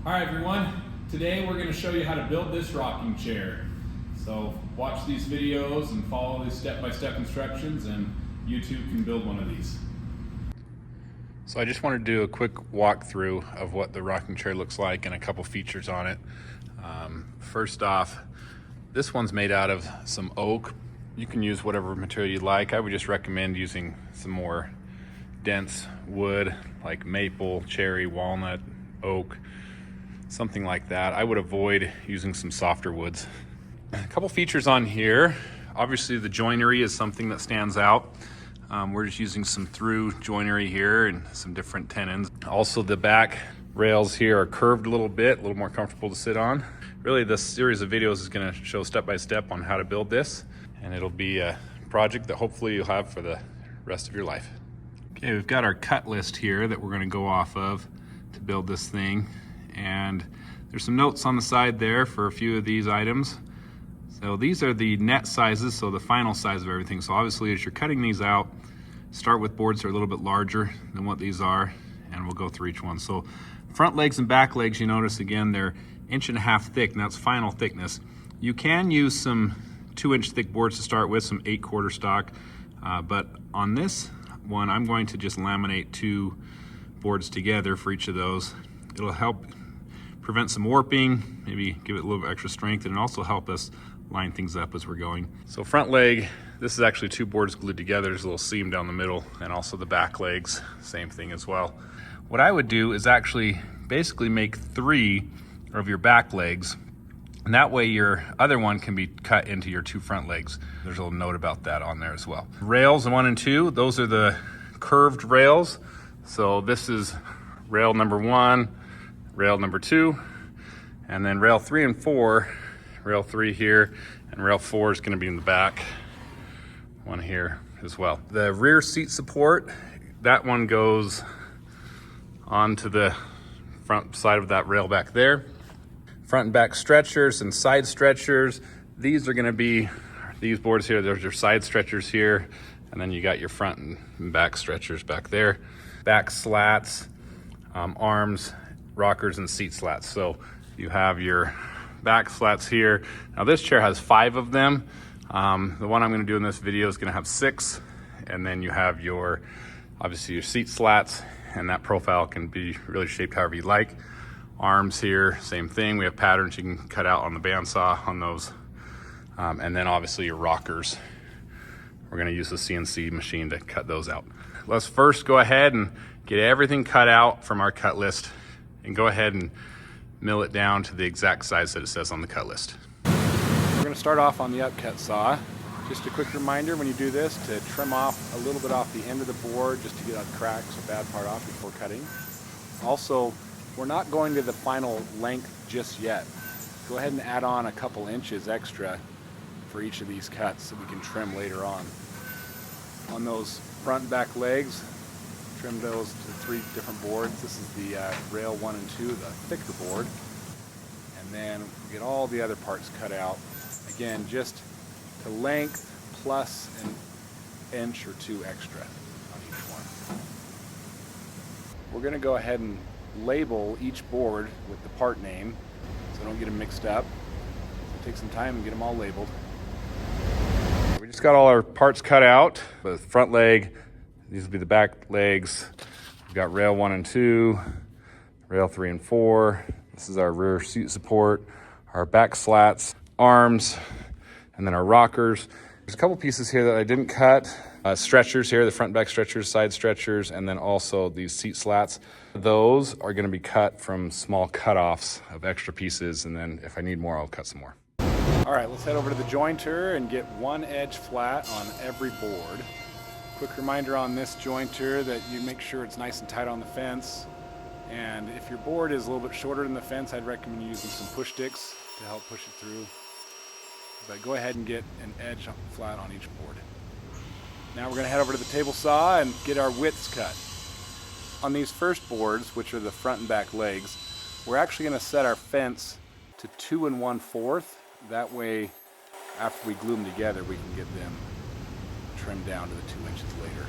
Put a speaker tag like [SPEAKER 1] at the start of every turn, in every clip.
[SPEAKER 1] All right, everyone. Today we're going to show you how to build this rocking chair. So watch these videos and follow these step-by-step instructions, and you too can build one of these.
[SPEAKER 2] So I just wanted to do a quick walkthrough of what the rocking chair looks like and a couple features on it. First off, this one's made out of some oak. You can use whatever material you like. I would just recommend using some more dense wood like maple, cherry, walnut, oak, something like that. I would avoid using some softer woods. A couple features on here. Obviously the joinery is something that stands out. We're just using some through joinery here and some different tenons. Also the back rails here are curved a little bit, a little more comfortable to sit on. Really this series of videos is going to show step by step on how to build this, and it'll be a project that hopefully you'll have for the rest of your life. Okay, we've got our cut list here that we're going to go off of to build this thing, and there's some notes on the side there for a few of these items. So these are the net sizes, so the final size of everything. So obviously as you're cutting these out, start with boards that are a little bit larger than what these are, and we'll go through each one. So front legs and back legs, you notice again, they're 1.5 inches thick, and that's final thickness. You can use some 2-inch thick boards to start with, some 8/4 stock, but on this one, I'm going to just laminate 2 boards together for each of those. It'll help prevent some warping, maybe give it a little bit extra strength, and also help us line things up as we're going. So front leg, this is actually 2 boards glued together. There's a little seam down the middle, and also the back legs, same thing as well. What I would do is actually basically make 3 of your back legs, and that way your other one can be cut into your 2 front legs. There's a little note about that on there as well. Rails 1 and 2, those are the curved rails. So this is rail number 1, rail number 2, and then rail 3 and 4, rail 3 here, and rail 4 is going to be in the back one here as well. The rear seat support, that one goes onto the front side of that rail back there. Front and back stretchers and side stretchers, these are going to be these boards here. There's your side stretchers here, and then you got your front and back stretchers back there. Back slats, arms, rockers, and seat slats. So you have your back slats here. Now this chair has 5 of them. The one I'm going to do in this video is going to have 6, and then you have your, obviously your seat slats, and that profile can be really shaped however you like. Arms here, same thing. We have patterns you can cut out on the bandsaw on those. And then obviously your rockers. We're going to use the CNC machine to cut those out. Let's first go ahead and get everything cut out from our cut list, and go ahead and mill it down to the exact size that it says on the cut list. We're going to start off on the upcut saw. Just a quick reminder when you do this to trim off a little bit off the end of the board just to get out cracks or bad part off before cutting. Also, we're not going to the final length just yet. Go ahead and add on a couple inches extra for each of these cuts that we can trim later on. On those front and back legs, trim those to 3 different boards. This is the rail 1 and 2, the thicker board. And then we get all the other parts cut out. Again, just to length plus an inch or 2 extra on each one. We're going to go ahead and label each board with the part name so don't get them mixed up. So take some time and get them all labeled. We just got all our parts cut out. The front leg, these will be the back legs. We've got rail 1 and 2, rail 3 and 4. This is our rear seat support, our back slats, arms, and then our rockers. There's a couple pieces here that I didn't cut. Stretchers here, the front and back stretchers, side stretchers, and then also these seat slats. Those are going to be cut from small cutoffs of extra pieces, and then if I need more, I'll cut some more. All right, let's head over to the jointer and get 1 edge flat on every board. Quick reminder on this jointer that you make sure it's nice and tight on the fence. And if your board is a little bit shorter than the fence, I'd recommend using some push sticks to help push it through. But go ahead and get an edge flat on each board. Now we're going to head over to the table saw and get our widths cut. On these first boards, which are the front and back legs, we're actually going to set our fence to 2 1/4. That way, after we glue them together, we can get them trimmed down to the 2 inches later.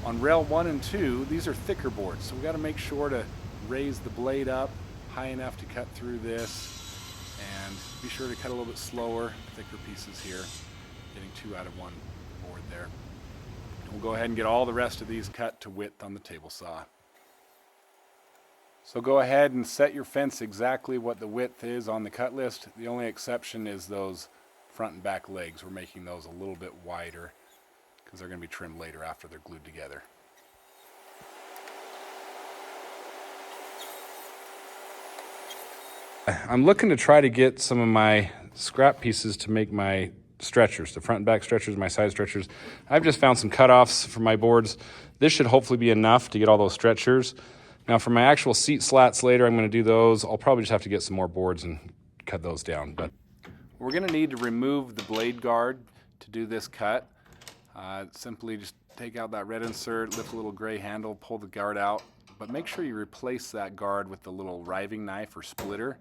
[SPEAKER 2] On rail 1 and 2, these are thicker boards, so we got to make sure to raise the blade up high enough to cut through this, and be sure to cut a little bit slower, thicker pieces here, getting 2 out of 1 board there. We'll go ahead and get all the rest of these cut to width on the table saw. So go ahead and set your fence exactly what the width is on the cut list. The only exception is those front and back legs. We're making those a little bit wider because they're going to be trimmed later after they're glued together. I'm looking to try to get some of my scrap pieces to make my stretchers, the front and back stretchers, my side stretchers. I've just found some cutoffs for my boards. This should hopefully be enough to get all those stretchers. Now for my actual seat slats later, I'm going to do those. I'll probably just have to get some more boards and cut those down. But we're going to need to remove the blade guard to do this cut. Simply just take out that red insert, lift a little gray handle, pull the guard out, but make sure you replace that guard with the little riving knife or splitter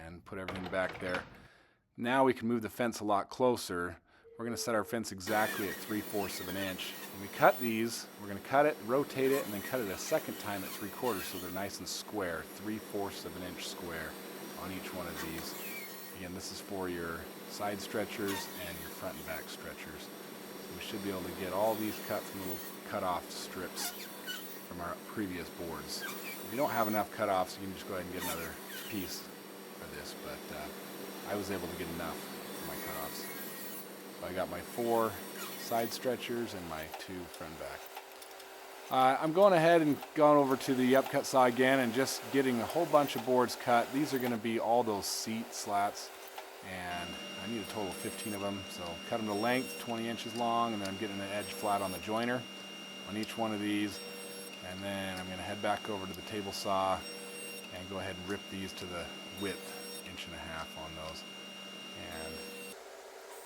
[SPEAKER 2] and put everything back there. Now we can move the fence a lot closer. We're going to set our fence exactly at 3/4 of an inch. When we cut these, we're going to cut it, rotate it, and then cut it a second time at 3/4 so they're nice and square, 3/4 of an inch square on each one of these. Again, this is for your side stretchers and your front and back stretchers. So we should be able to get all these cut from little cut-off strips from our previous boards. If you don't have enough cut-offs, you can just go ahead and get another piece for this, but I was able to get enough for my cut-offs. So I got my 4 side stretchers and my 2 front and back. I'm going ahead and going over to the upcut saw again and just getting a whole bunch of boards cut. These are going to be all those seat slats, and I need a total of 15 of them. So cut them to length, 20 inches long, and then I'm getting an edge flat on the joiner on each one of these. And then I'm going to head back over to the table saw and go ahead and rip these to the width, 1.5 inches on those. And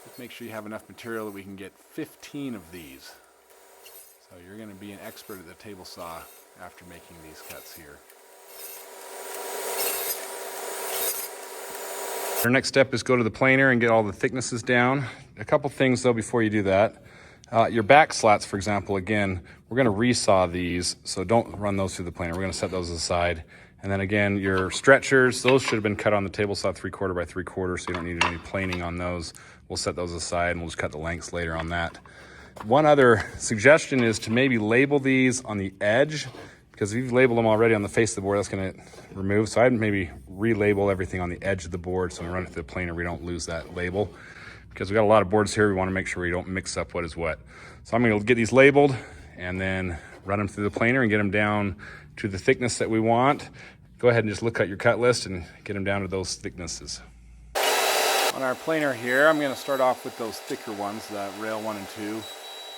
[SPEAKER 2] just make sure you have enough material that we can get 15 of these. So you're going to be an expert at the table saw after making these cuts here. Our next step is go to the planer and get all the thicknesses down. A couple things though before you do that. Your back slats, for example, again, we're going to resaw these, so don't run those through the planer. We're going to set those aside. And then again, your stretchers, those should have been cut on the table saw 3/4 by 3/4, so you don't need any planing on those. We'll set those aside and we'll just cut the lengths later on that. One other suggestion is to maybe label these on the edge, because if you've labeled them already on the face of the board, that's going to remove. So I'd maybe relabel everything on the edge of the board so when we run it through the planer, we don't lose that label. Because we've got a lot of boards here, we want to make sure we don't mix up what is what. So I'm going to get these labeled and then run them through the planer and get them down to the thickness that we want. Go ahead and just look at your cut list and get them down to those thicknesses. On our planer here, I'm going to start off with those thicker ones, the rail 1 and 2.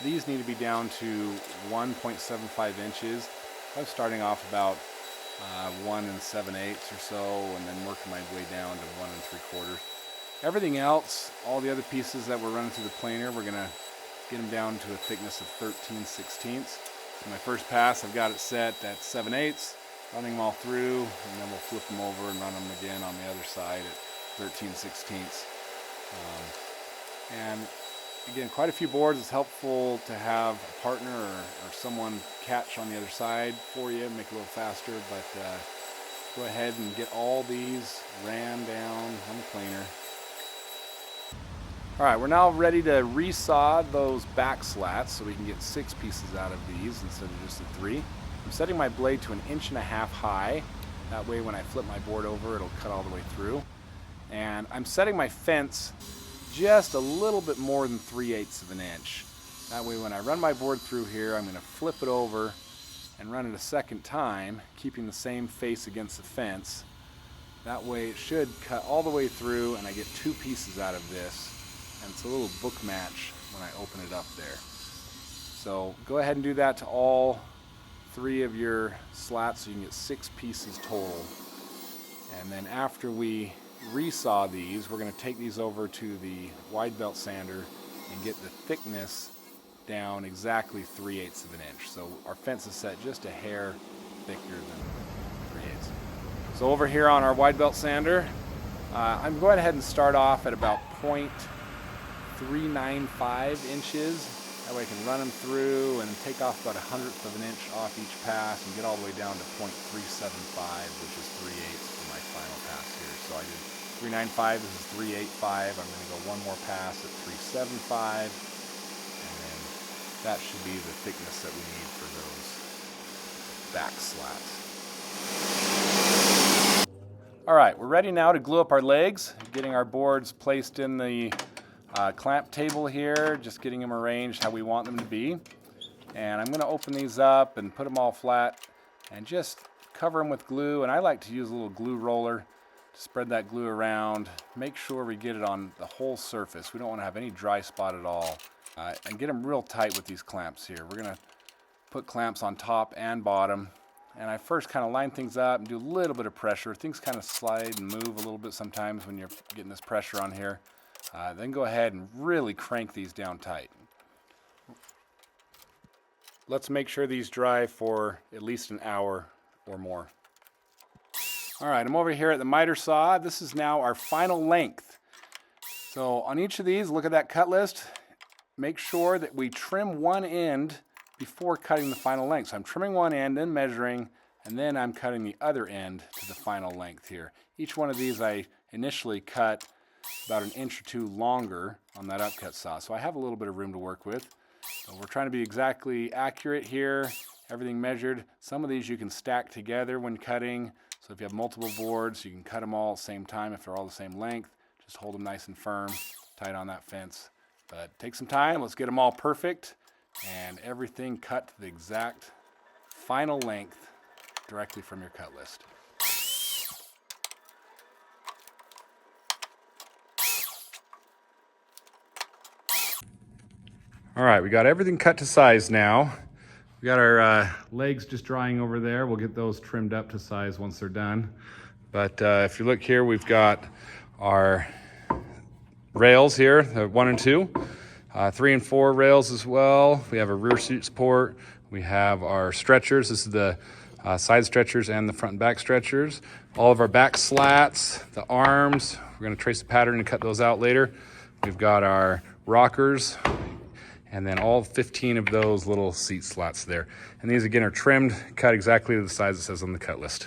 [SPEAKER 2] These need to be down to 1.75 inches. I'm starting off about 1 7/8 or so, and then working my way down to 1 3/4. Everything else, all the other pieces that we're running through the planer, we're going to get them down to a thickness of 13/16. So my first pass, I've got it set at 7/8, running them all through, and then we'll flip them over and run them again on the other side at 13/16. And again, quite a few boards. It's helpful to have a partner or someone catch on the other side for you, make it a little faster, but go ahead and get all these ran down on the planer. All right, we're now ready to resaw those back slats so we can get 6 pieces out of these instead of just the 3. I'm setting my blade to 1.5 inches high. That way when I flip my board over, it'll cut all the way through. And I'm setting my fence just a little bit more than 3/8 of an inch. That way when I run my board through here, I'm going to flip it over and run it a second time, keeping the same face against the fence. That way it should cut all the way through and I get 2 pieces out of this. And it's a little book match when I open it up there. So go ahead and do that to all 3 of your slats so you can get 6 pieces total. And then after we resaw these, we're going to take these over to the wide belt sander and get the thickness down exactly 3/8 of an inch. So our fence is set just a hair thicker than 3/8. So over here on our wide belt sander, I'm going ahead and start off at about 0.395 inches. That way I can run them through and take off about 1/100 of an inch off each pass and get all the way down to 0.375, which is 3/8 of an final pass here. So I did 395, this is 385. I'm going to go one more pass at 375, and then that should be the thickness that we need for those back slats. All right, we're ready now to glue up our legs, getting our boards placed in the clamp table here, just getting them arranged how we want them to be. And I'm going to open these up and put them all flat and just cover them with glue. And I like to use a little glue roller to spread that glue around, make sure we get it on the whole surface. We don't want to have any dry spot at all, and get them real tight with these clamps here. We're going to put clamps on top and bottom. And I first kind of line things up and do a little bit of pressure. Things kind of slide and move a little bit sometimes when you're getting this pressure on here. Then go ahead and really crank these down tight. Let's make sure these dry for at least an hour or more. All right, I'm over here at the miter saw. This is now our final length. So on each of these, look at that cut list. Make sure that we trim one end before cutting the final length. So I'm trimming one end, then measuring, and then I'm cutting the other end to the final length here. Each one of these I initially cut about an inch or two longer on that upcut saw. So I have a little bit of room to work with. So we're trying to be exactly accurate here, everything measured. Some of these you can stack together when cutting. So if you have multiple boards, you can cut them all at the same time if they're all the same length. Just hold them nice and firm, tight on that fence. But take some time, let's get them all perfect. And everything cut to the exact final length directly from your cut list. All right, we got everything cut to size now. We got our legs just drying over there. We'll get those trimmed up to size once they're done. But if you look here, we've got our rails here, the 1 and 2. 3 and 4 rails as well. We have a rear seat support. We have our stretchers. This is the side stretchers and the front and back stretchers. All of our back slats, the arms. We're going to trace the pattern and cut those out later. We've got our rockers, and then all 15 of those little seat slats there. And these again are trimmed, cut exactly to the size it says on the cut list.